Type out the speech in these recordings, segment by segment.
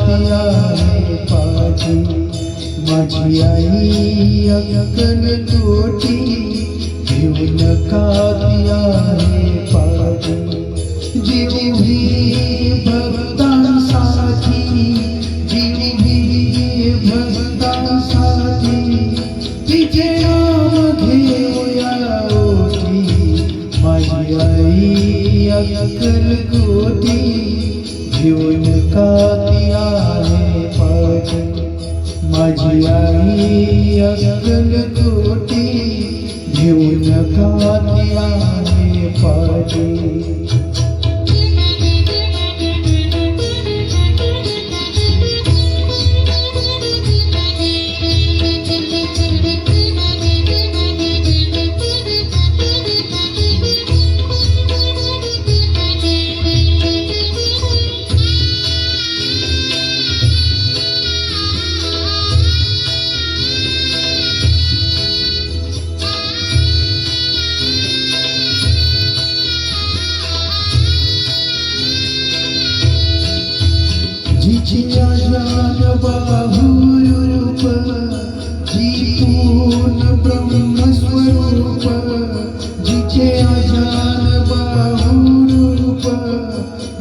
दिया है पाजी माझी आई अक्कल कोटी घेऊन का दिया है पाजी जीवी भक्तांसाठी जीवी भक्तांसाठी तिचे नाम घेऊया ओटी माझी आई अक्कल कोटी घेऊन का दिया है पाजी माझी आई अक्कल कोटी घेऊन का दिया है पाजी जिची आजान बाहुरूप जितून ब्रह्मस्वरूप जिचे आजान बाहुरूप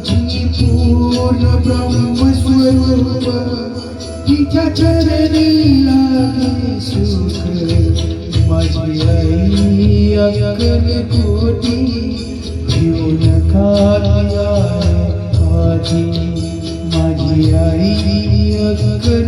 जितून ब्रह्मस्वरूप तिच्या चरणी लागे सुख माझी आई अक्कल कोटी घेऊन का दिया है पाजी माझी आई अक्कल